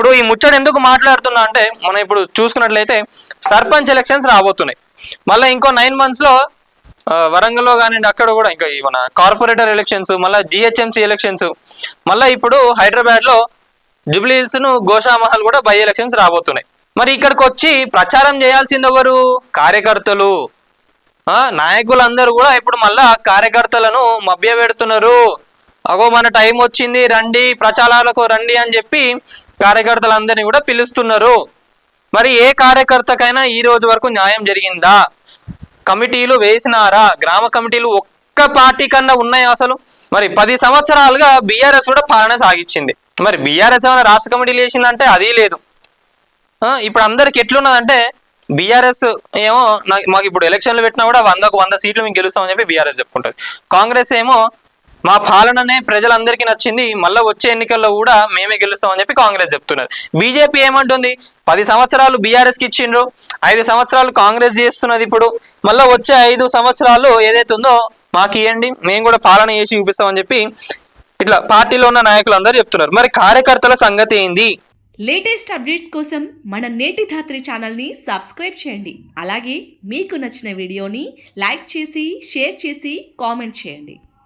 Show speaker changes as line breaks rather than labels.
ఇప్పుడు ఈ ముచ్చట ఎందుకు మాట్లాడుతున్నా అంటే మనం ఇప్పుడు చూసుకున్నట్లయితే సర్పంచ్ ఎలక్షన్స్ రాబోతున్నాయి. మళ్ళీ ఇంకో 9 months లో వరంగల్లో కానివ్వండి, అక్కడ కూడా ఇంకా మన కార్పొరేటర్ ఎలక్షన్స్, మళ్ళీ జిహెచ్ఎంసీ ఎలక్షన్స్, మళ్ళీ ఇప్పుడు హైదరాబాద్ లో జూబ్లీ హిల్స్ ను గోషామహల్ కూడా బై ఎలక్షన్స్ రాబోతున్నాయి. మరి ఇక్కడికి వచ్చి ప్రచారం చేయాల్సింది ఎవరు? కార్యకర్తలు. నాయకులందరూ కూడా ఇప్పుడు మళ్ళా కార్యకర్తలను మభ్య పెడుతున్నారు. అగో మన టైం వచ్చింది, రండి ప్రచారాలకు రండి అని చెప్పి కార్యకర్తలందరినీ కూడా పిలుస్తున్నారు. మరి ఏ కార్యకర్తకైనా ఈ రోజు వరకు న్యాయం జరిగిందా? కమిటీలు వేసినారా? గ్రామ కమిటీలు ఒక్క పార్టీ కన్నా ఉన్నాయి అసలు? మరి 10 సంవత్సరాలుగా బీఆర్ఎస్ కూడా పాలన సాగించింది. మరి బీఆర్ఎస్ ఏమైనా రాష్ట్ర కమిటీలు వేసిందంటే అది లేదు. ఇప్పుడు అందరికి ఎట్లున్నదంటే బీఆర్ఎస్ ఏమో మాకు ఇప్పుడు ఎలక్షన్లు పెట్టినా కూడా 100కు 100 సీట్లు మేము గెలుస్తామని చెప్పి బీఆర్ఎస్ చెప్పుకుంటుంది. కాంగ్రెస్ ఏమో మా పాలననే ప్రజలందరికీ నచ్చింది, మళ్ళీ వచ్చే ఎన్నికల్లో కూడా మేమే గెలుస్తామని చెప్పి కాంగ్రెస్ చెప్తున్నది. బీజేపీ ఏమంటుంది? 10 సంవత్సరాలు బీఆర్ఎస్కి ఇచ్చిండ్రు, 5 సంవత్సరాలు కాంగ్రెస్ చేస్తున్నది. ఇప్పుడు మళ్ళీ వచ్చే 5 సంవత్సరాలు ఏదైతే ఉందో మాకు ఇవ్వండి, మేము కూడా పాలన చేసి చూపిస్తామని చెప్పి ఇట్లా పార్టీలో ఉన్న నాయకులు అందరూ చెప్తున్నారు. మరి కార్యకర్తల సంగతి ఏంది?
లేటెస్ట్ అప్డేట్స్ కోసం మన నేటి ధాత్రి ఛానల్ని సబ్స్క్రైబ్ చేయండి. అలాగే మీకు నచ్చిన వీడియోని లైక్ చేసి, షేర్ చేసి, కామెంట్ చేయండి.